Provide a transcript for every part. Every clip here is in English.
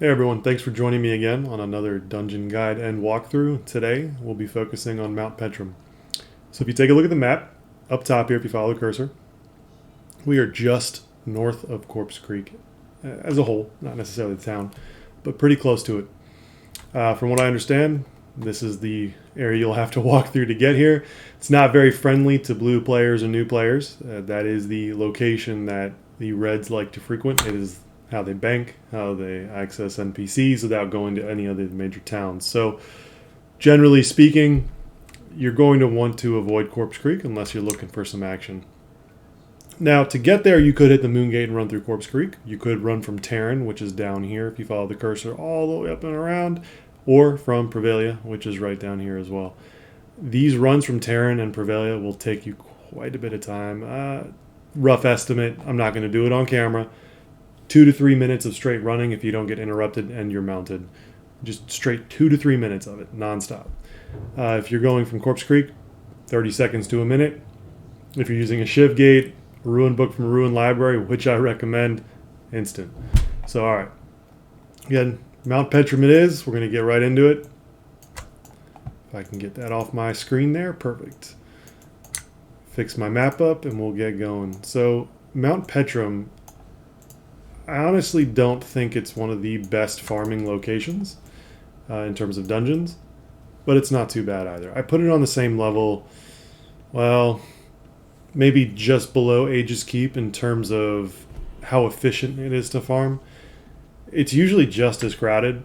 Hey everyone, thanks for joining me again on another dungeon guide and walkthrough. Today we'll be focusing on Mount Petram. So if you take a look at the map, up top here if you follow the cursor, we are just north of Corpse Creek as a whole, not necessarily the town, but pretty close to it. From what I understand, this is the area you'll have to walk through to get here. It's not very friendly to blue players or new players. That is the location that the Reds like to frequent. It is how they bank, how they access NPCs without going to any other major towns. So, generally speaking, you're going to want to avoid Corpse Creek unless you're looking for some action. Now, to get there, you could hit the Moon Gate and run through Corpse Creek. You could run from Terran, which is down here if you follow the cursor all the way up and around, or from Prevalia, which is right down here as well. These runs from Terran and Prevalia will take you quite a bit of time. Rough estimate, I'm not going to do it on camera. 2 to 3 minutes of straight running if you don't get interrupted and you're mounted. Just straight 2 to 3 minutes of it, nonstop. If you're going from Corpse Creek, 30 seconds to a minute. If you're using a Shiv Gate, a Ruin Book from a Ruin Library, which I recommend, instant. So, alright. Again, Mount Petram it is. We're going to get right into it. If I can get that off my screen there, perfect. Fix my map up and we'll get going. So, Mount Petram, I honestly don't think it's one of the best farming locations in terms of dungeons, but it's not too bad either. I put it on the same level, well, maybe just below Aegis Keep in terms of how efficient it is to farm. It's usually just as crowded,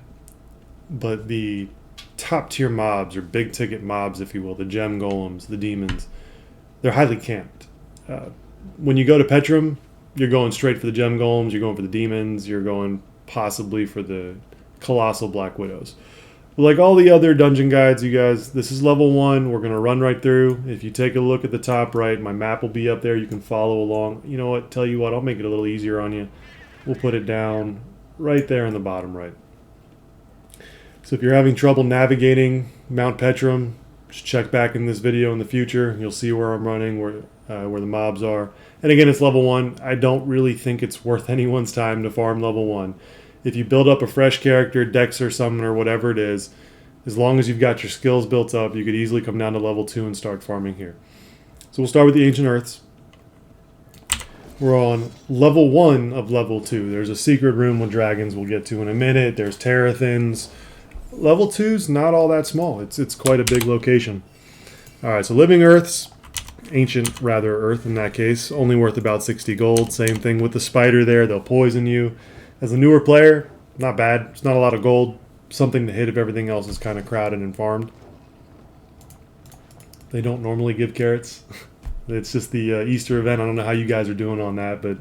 but the top tier mobs, or big ticket mobs if you will, the gem golems, the demons, they're highly camped. When you go to Petram, you're going straight for the gem golems, you're going for the demons, you're going possibly for the colossal black widows. But like all the other dungeon guides, you guys, this is level 1. We're going to run right through. If you take a look at the top right, my map will be up there. You can follow along. You know what? Tell you what, I'll make it a little easier on you. We'll put it down right there in the bottom right. So if you're having trouble navigating Mount Petram, just check back in this video in the future. You'll see where I'm running, where the mobs are. And again, it's level 1. I don't really think it's worth anyone's time to farm level 1. If you build up a fresh character, Dex or Summoner, whatever it is, as long as you've got your skills built up, you could easily come down to level 2 and start farming here. So we'll start with the Ancient Earths. We're on level 1 of level 2. There's a secret room with dragons we'll get to in a minute. There's Terrathins. Level 2's not all that small. It's quite a big location. Alright, so Living Earths, Ancient rather Earth in that case, only worth about 60 gold. Same thing with the spider there, they'll poison you. As a newer player, not bad. It's not a lot of gold. Something to hit if everything else is kind of crowded and farmed. They don't normally give carrots. It's just the Easter event. I don't know how you guys are doing on that, but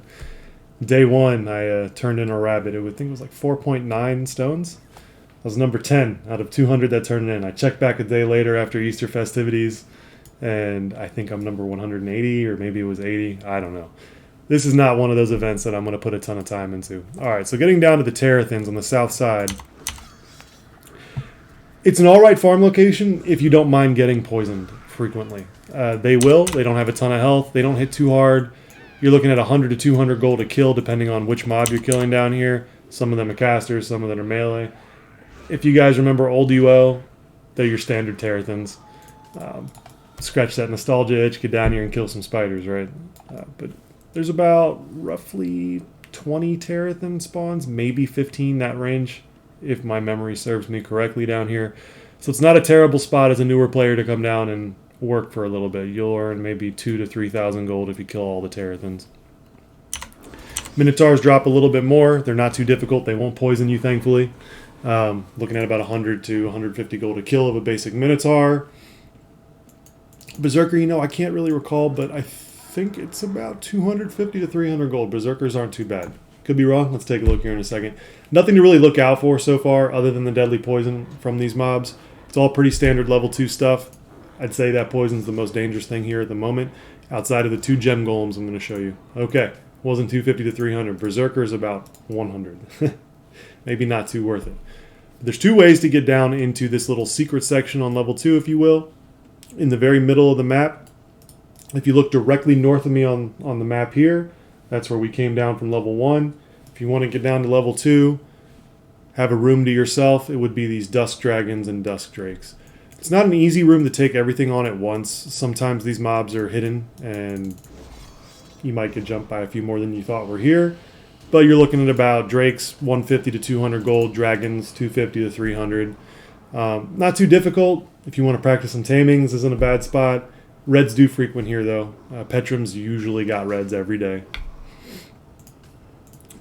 day 1 I turned in a rabbit. I think it was like 4.9 stones. I was number 10 out of 200 that turned in. I checked back a day later after Easter festivities, and I think I'm number 180, or maybe it was 80. I don't know. This is not one of those events that I'm going to put a ton of time into. Alright, so getting down to the Terrathins on the south side. It's an alright farm location if you don't mind getting poisoned frequently. They will. They don't have a ton of health. They don't hit too hard. You're looking at 100 to 200 gold a kill depending on which mob you're killing down here. Some of them are casters, some of them are melee. If you guys remember old UL, they're your standard Terrathins. Scratch that nostalgia itch, get down here and kill some spiders, right? But there's about roughly 20 Terrathin spawns, maybe 15, that range, if my memory serves me correctly down here. So it's not a terrible spot as a newer player to come down and work for a little bit. You'll earn maybe 2,000 to 3,000 gold if you kill all the Terrathins. Minotaurs drop a little bit more. They're not too difficult. They won't poison you, thankfully. Looking at about 100 to 150 gold a kill of a basic Minotaur. Berserker, I can't really recall, but I think it's about 250 to 300 gold. Berserkers aren't too bad. Could be wrong. Let's take a look here in a second. Nothing to really look out for so far other than the deadly poison from these mobs. It's all pretty standard level 2 stuff. I'd say that poison's the most dangerous thing here at the moment, outside of the 2 gem golems I'm going to show you. Okay, wasn't 250 to 300. Berserker's about 100. Maybe not too worth it. There's 2 ways to get down into this little secret section on level 2, if you will. In the very middle of the map, if you look directly north of me on the map here, that's where we came down from level 1. If you want to get down to level 2, have a room to yourself, it would be these Dusk Dragons and Dusk Drakes. It's not an easy room to take everything on at once. Sometimes these mobs are hidden, and you might get jumped by a few more than you thought were here. But you're looking at about Drakes 150 to 200 gold, Dragons 250 to 300. Not too difficult. If you want to practice some taming, this isn't a bad spot. Reds do frequent here, though. Petram's usually got reds every day.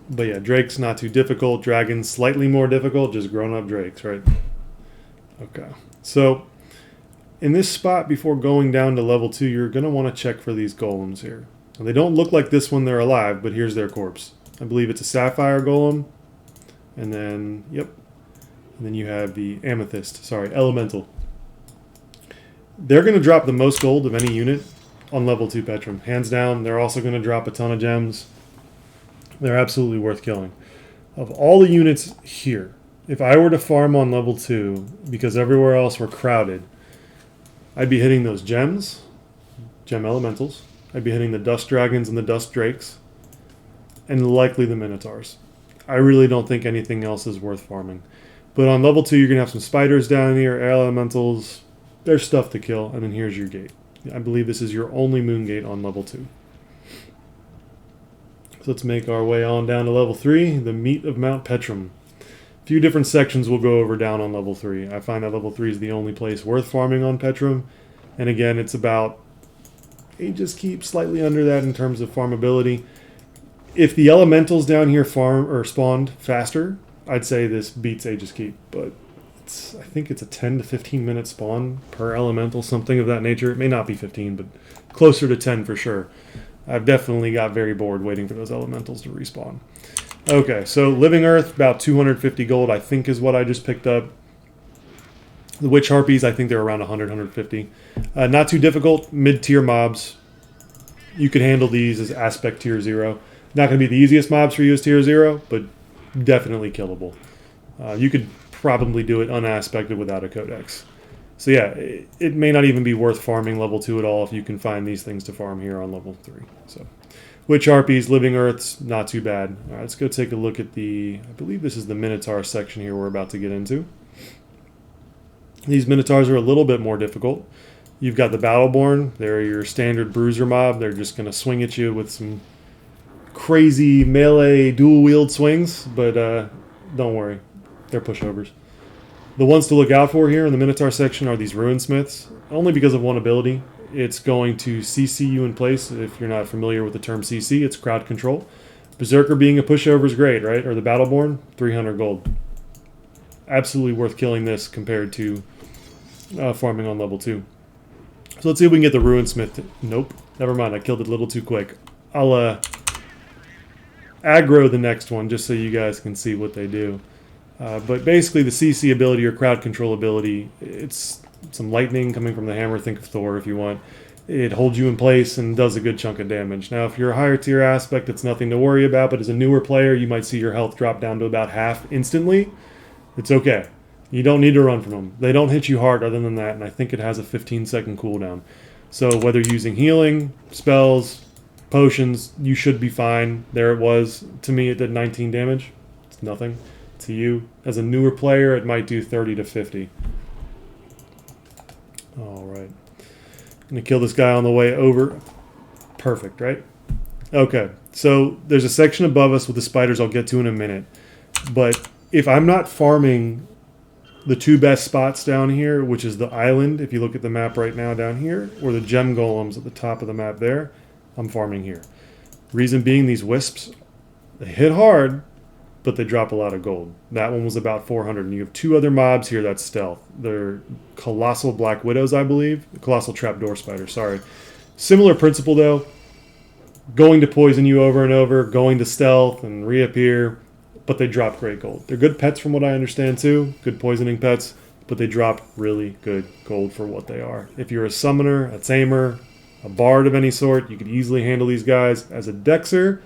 But yeah, Drake's not too difficult. Dragons slightly more difficult, just grown-up Drakes, right? Okay. So, in this spot, before going down to level 2, you're going to want to check for these golems here. Now, they don't look like this when they're alive, but here's their corpse. I believe it's a sapphire golem. And then, yep. And then you have the elemental. They're going to drop the most gold of any unit on level 2 Petram. Hands down, they're also going to drop a ton of gems. They're absolutely worth killing. Of all the units here, if I were to farm on level 2, because everywhere else we're crowded, I'd be hitting those gems, gem elementals. I'd be hitting the Dust Dragons and the Dust Drakes, and likely the Minotaurs. I really don't think anything else is worth farming. But on level 2, you're going to have some spiders down here, air elementals. There's stuff to kill, and then here's your gate. I believe this is your only moon gate on level 2. So let's make our way on down to level 3, the meat of Mount Petram. A few different sections we'll go over down on level 3. I find that level 3 is the only place worth farming on Petram. And again, it's about Aegis Keep, slightly under that in terms of farmability. If the elementals down here spawned faster, I'd say this beats Aegis Keep. But I think it's a 10 to 15 minute spawn per elemental, something of that nature. It may not be 15, but closer to 10 for sure. I've definitely got very bored waiting for those elementals to respawn. Okay, so Living Earth, about 250 gold, I think is what I just picked up. The Witch Harpies, I think they're around 100, 150. Not too difficult, mid-tier mobs. You could handle these as aspect tier 0. Not going to be the easiest mobs for you as tier 0, but definitely killable. You could probably do it unaspected without a codex. So yeah, it may not even be worth farming level 2 at all if you can find these things to farm here on level 3. So, Witch Harpies, Living Earths, not too bad. All right, let's go take a look at I believe this is the Minotaur section here we're about to get into. These Minotaurs are a little bit more difficult. You've got the Battleborn. They're your standard bruiser mob. They're just going to swing at you with some crazy melee dual wield swings, but don't worry, they're pushovers. The ones to look out for here in the Minotaur section are these Ruinsmiths, only because of one ability. It's going to CC you in place. If you're not familiar with the term CC, it's crowd control. Berserker being a pushover is great, right? Or the Battleborn, 300 gold. Absolutely worth killing this compared to farming on level 2. So let's see if we can get the Ruinsmith. Nope, never mind. I killed it a little too quick. I'll aggro the next one just so you guys can see what they do. But basically the CC ability or crowd control ability, it's some lightning coming from the hammer. Think of Thor if you want. It holds you in place and does a good chunk of damage. Now if you're a higher tier aspect, it's nothing to worry about, but as a newer player, you might see your health drop down to about half instantly. It's okay. You don't need to run from them. They don't hit you hard other than that, and I think it has a 15-second cooldown. So whether using healing, spells, potions, you should be fine. There it was. To me, it did 19 damage. It's nothing. To you, as a newer player, it might do 30 to 50. Alright. Gonna kill this guy on the way over. Perfect, right? Okay, so there's a section above us with the spiders I'll get to in a minute. But if I'm not farming the two best spots down here, which is the island, if you look at the map right now down here, or the gem golems at the top of the map there, I'm farming here. Reason being, these wisps, they hit hard, but they drop a lot of gold. That one was about 400. And you have two other mobs here that's stealth. They're Colossal Black Widows, I believe. Colossal Trapdoor Spiders, sorry. Similar principle, though. Going to poison you over and over, going to stealth and reappear, but they drop great gold. They're good pets from what I understand, too. Good poisoning pets, but they drop really good gold for what they are. If you're a summoner, a tamer, a bard of any sort, you could easily handle these guys. As a dexer,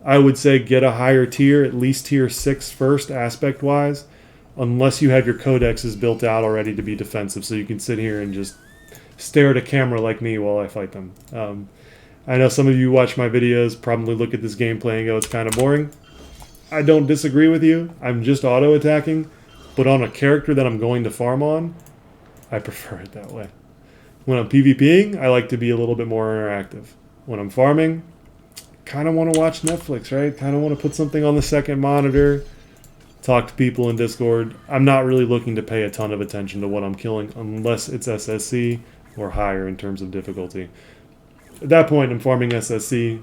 I would say get a higher tier, at least tier 6 first, aspect-wise, unless you have your codexes built out already to be defensive, so you can sit here and just stare at a camera like me while I fight them. I know some of you watch my videos, probably look at this gameplay and go, it's kind of boring. I don't disagree with you. I'm just auto-attacking. But on a character that I'm going to farm on, I prefer it that way. When I'm PvPing, I like to be a little bit more interactive. When I'm farming, kind of want to watch Netflix, right? Kind of want to put something on the second monitor, talk to people in Discord. I'm not really looking to pay a ton of attention to what I'm killing unless it's SSC or higher in terms of difficulty. At that point, I'm farming SSC,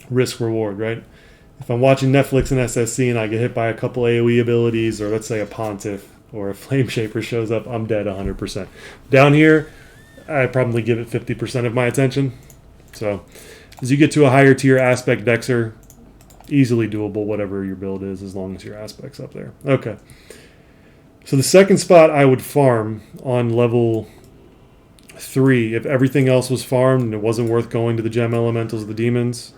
risk reward, right? If I'm watching Netflix and SSC and I get hit by a couple AoE abilities, or let's say a Pontiff or a Flame Shaper shows up, I'm dead 100%. Down here, I probably give it 50% of my attention. So as you get to a higher tier aspect Dexer, easily doable whatever your build is as long as your aspect's up there. Okay. So the second spot I would farm on level 3, if everything else was farmed and it wasn't worth going to the gem elementals of the demons,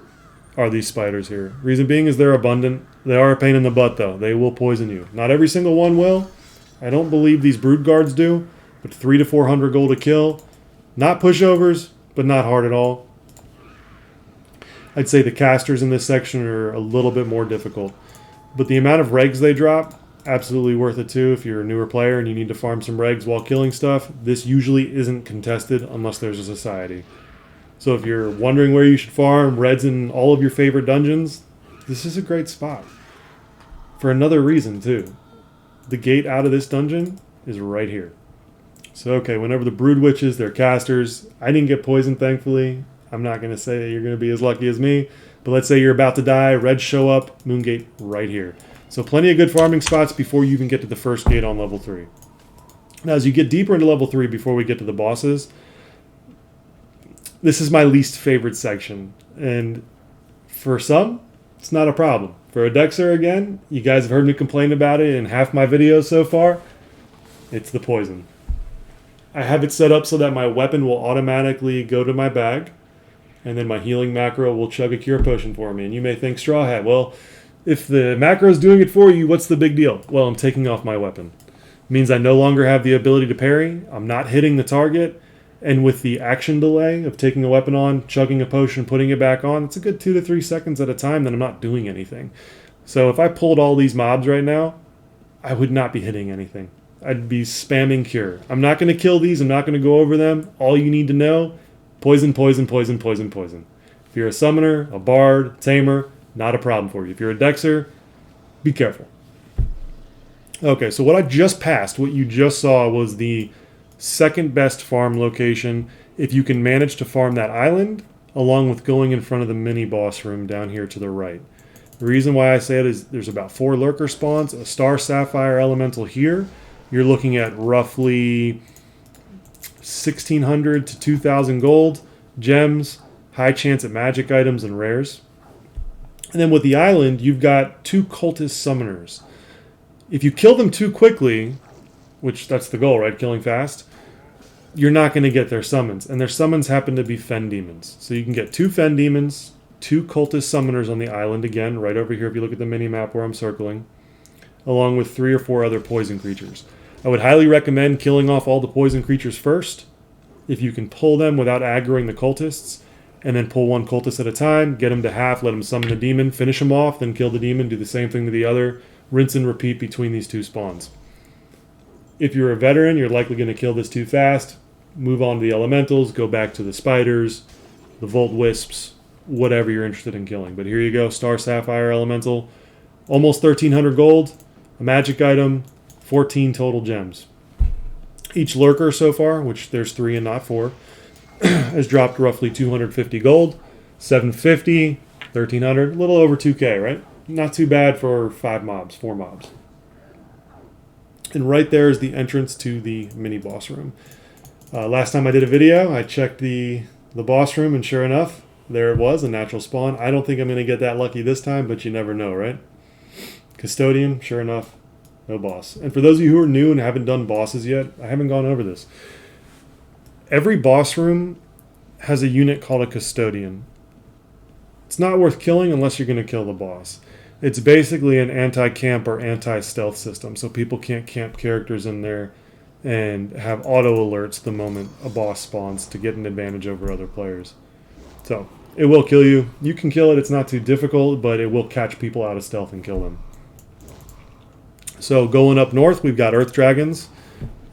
are these spiders here. Reason being is they're abundant. They are a pain in the butt though. They will poison you. Not every single one will. I don't believe these brood guards do, but 300 to 400 gold a kill. Not pushovers, but not hard at all. I'd say the casters in this section are a little bit more difficult. But the amount of regs they drop, absolutely worth it too. If you're a newer player and you need to farm some regs while killing stuff, this usually isn't contested unless there's a society. So if you're wondering where you should farm reds in all of your favorite dungeons, this is a great spot. For another reason too. The gate out of this dungeon is right here. So okay, whenever the brood witches, they're casters. I didn't get poisoned, thankfully. I'm not going to say that you're going to be as lucky as me. But let's say you're about to die. Reds show up. Moongate right here. So plenty of good farming spots before you even get to the first gate on level 3. Now as you get deeper into level 3 before we get to the bosses, this is my least favorite section. And for some, it's not a problem. For a Dexer, again, you guys have heard me complain about it in half my videos so far. It's the poison. I have it set up so that my weapon will automatically go to my bag, and then my healing macro will chug a cure potion for me. And you may think, Straw Hat, well, if the macro is doing it for you, what's the big deal? Well, I'm taking off my weapon. It means I no longer have the ability to parry. I'm not hitting the target. And with the action delay of taking a weapon on, chugging a potion, putting it back on, it's a good 2 to 3 seconds at a time that I'm not doing anything. So if I pulled all these mobs right now, I would not be hitting anything. I'd be spamming cure. I'm not going to kill these. I'm not going to go over them. All you need to know, poison, poison, poison, poison, poison. If you're a summoner, a bard, tamer, not a problem for you. If you're a Dexer, be careful. Okay, so what I just passed, what you just saw was the second best farm location if you can manage to farm that island along with going in front of the mini boss room down here to the right. The reason why I say it is there's about 4 lurker spawns, a star sapphire elemental here. You're looking at roughly 1,600 to 2,000 gold, gems, high chance at magic items and rares. And then with the island, you've got 2 cultist summoners. If you kill them too quickly, which that's the goal, right? Killing fast, you're not going to get their summons. And their summons happen to be fen demons. So you can get 2 fen demons, 2 cultist summoners on the island, again, right over here if you look at the mini-map where I'm circling, along with 3 or 4 other poison creatures. I would highly recommend killing off all the poison creatures first, if you can pull them without aggroing the cultists, and then pull 1 cultist at a time, get them to half, let them summon the demon, finish them off, then kill the demon, do the same thing to the other, rinse and repeat between these 2 spawns. If you're a veteran, you're likely going to kill this too fast, move on to the elementals, go back to the spiders, the volt wisps, whatever you're interested in killing. But here you go, Star Sapphire Elemental, almost 1,300 gold, a magic item, 14 total gems. Each lurker so far, which there's 3 and not 4, has dropped roughly 250 gold, 750, 1,300, a little over 2k, right? Not too bad for 4 mobs. And right there is the entrance to the mini boss room. Last time I did a video, I checked the boss room, and sure enough, there it was, a natural spawn. I don't think I'm going to get that lucky this time, but you never know, right? Custodian, sure enough, no boss. And for those of you who are new and haven't done bosses yet, I haven't gone over this. Every boss room has a unit called a custodian. It's not worth killing unless you're going to kill the boss. It's basically an anti-camp or anti-stealth system, so people can't camp characters in there and have auto alerts the moment a boss spawns to get an advantage over other players. So, It will kill you. You can kill it. It's not too difficult, but it will catch people out of stealth and kill them. So going up north, we've got Earth Dragons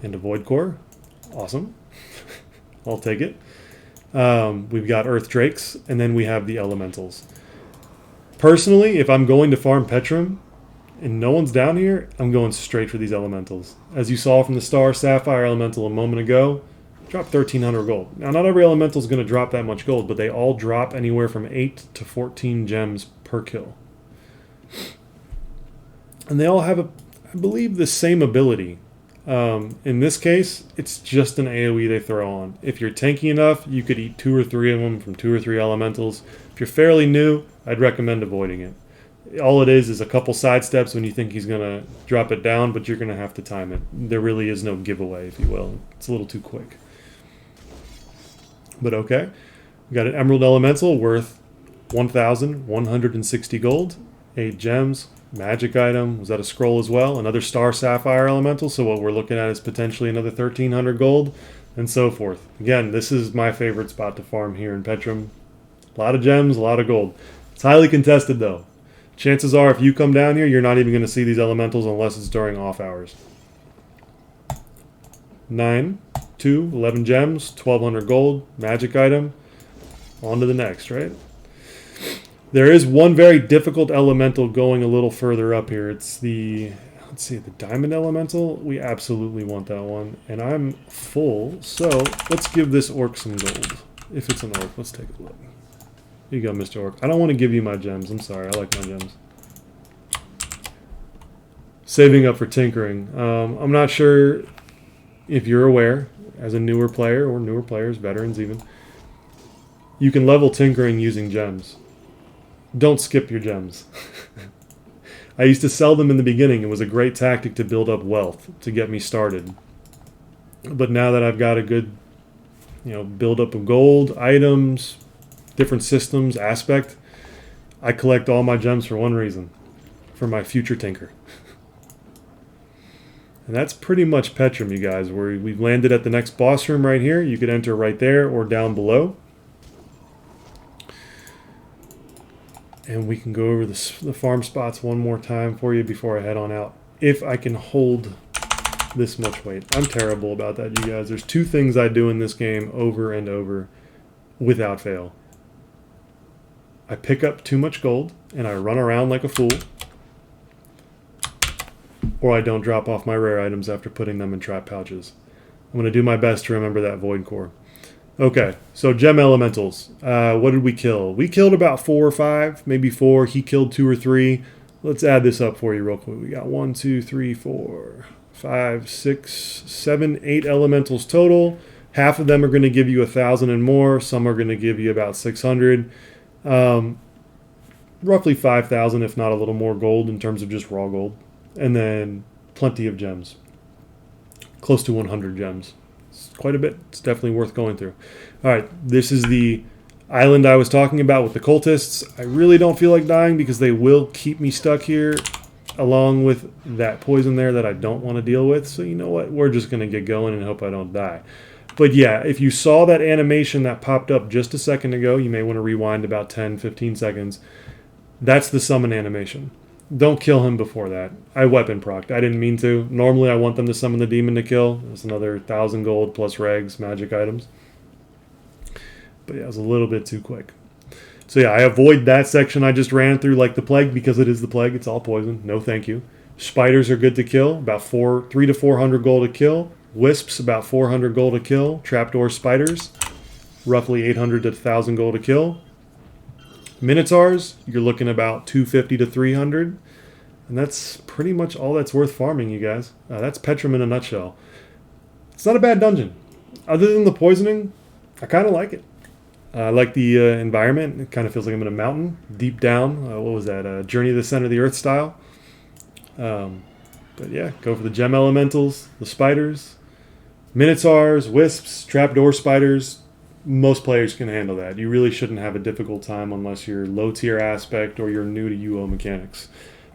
and a Void Core. Awesome. I'll take it. We've got Earth Drakes, and then we have the Elementals. Personally, if I'm going to farm Petram and no one's down here, I'm going straight for these Elementals. As you saw from the Star Sapphire Elemental a moment ago, drop 1,300 gold. Now, not every Elemental is going to drop that much gold, but they all drop anywhere from 8 to 14 gems per kill. And they all have, I believe, the same ability. In this case, it's just an AoE they throw on. If you're tanky enough, you could eat 2 or 3 of them from 2 or 3 Elementals. If you're fairly new, I'd recommend avoiding it. All it is a couple side steps when you think he's going to drop it down, but you're going to have to time it. There really is no giveaway, if you will. It's a little too quick. But okay. We got an Emerald Elemental worth 1,160 gold, 8 gems, magic item. Was that a scroll as well? Another Star Sapphire Elemental. So what we're looking at is potentially another 1,300 gold, and so forth. Again, this is my favorite spot to farm here in Petram. A lot of gems, a lot of gold. It's highly contested though. Chances are if you come down here, you're not even going to see these Elementals unless it's during off hours. 9, 2, 11 gems, 1,200 gold, magic item. On to the next, right? There is one very difficult Elemental going a little further up here. It's the, let's see, the Diamond Elemental. We absolutely want that one. And I'm full, so let's give this Orc some gold. If it's an Orc, let's take a look. Here you go, Mr. Orc. I don't want to give you my gems. I'm sorry. I like my gems. Saving up for tinkering. I'm not sure if you're aware, as a newer player, or newer players, veterans even, you can level tinkering using gems. Don't skip your gems. I used to sell them in the beginning. It was a great tactic to build up wealth, to get me started. But now that I've got a good, build up of gold, items, different systems, aspect, I collect all my gems for one reason. For my future tinker. And that's pretty much Petram, you guys. We've landed at the next boss room right here. You could enter right there or down below. And we can go over the farm spots one more time for you before I head on out. If I can hold this much weight. I'm terrible about that, you guys. There's 2 things I do in this game over and over without fail. I pick up too much gold, and I run around like a fool. Or I don't drop off my rare items after putting them in trap pouches. I'm going to do my best to remember that Void Core. Okay, so Gem Elementals. What did we kill? We killed about 4 or 5, maybe 4. He killed 2 or 3. Let's add this up for you real quick. We got 1, 2, 3, 4, 5, 6, 7, 8 Elementals total. Half of them are going to give you 1,000 and more. Some are going to give you about 600. Roughly 5,000, if not a little more gold in terms of just raw gold. And then plenty of gems. Close to 100 gems. It's quite a bit. It's definitely worth going through. All right, this is the island I was talking about with the cultists. I really don't feel like dying because they will keep me stuck here along with that poison there that I don't want to deal with. So you know what? We're just going to get going and hope I don't die. But yeah, if you saw that animation that popped up just a second ago, you may want to rewind about 10, 15 seconds. That's the summon animation. Don't kill him before that. I weapon procced. I didn't mean to. Normally I want them to summon the demon to kill. That's another 1,000 gold plus regs, magic items. But yeah, it was a little bit too quick. So yeah, I avoid that section I just ran through like the plague because it is the plague. It's all poison. No thank you. Spiders are good to kill. About 300 to 400 gold to kill. Wisps, about 400 gold to kill. Trapdoor spiders, roughly 800 to 1,000 gold to kill. Minotaurs, you're looking about 250 to 300. And that's pretty much all that's worth farming, you guys. That's Petram in a nutshell. It's not a bad dungeon. Other than the poisoning, I kind of like it. I like the environment. It kind of feels like I'm in a mountain, deep down. What was that? Journey to the Center of the Earth style. But yeah, go for the gem elementals, the spiders, minotaurs, wisps, trapdoor spiders. Most players can handle that. You really shouldn't have a difficult time unless you're low tier aspect or you're new to UO mechanics.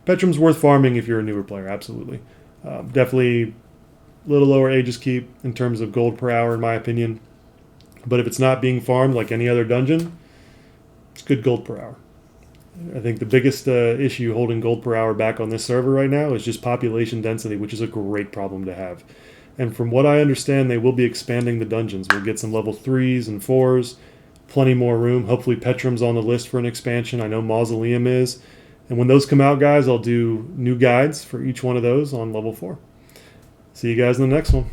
Petram's worth farming if you're a newer player, absolutely. Definitely a little lower Aegis Keep in terms of gold per hour, in my opinion. But if it's not being farmed like any other dungeon, It's good gold per hour. I think the biggest issue holding gold per hour back on this server right now is just population density, which is a great problem to have. And from what I understand, they will be expanding the dungeons. We'll get some level 3s and 4s, plenty more room. Hopefully Petram's on the list for an expansion. I know Mausoleum is. And when those come out, guys, I'll do new guides for each one of those on level 4. See you guys in the next one.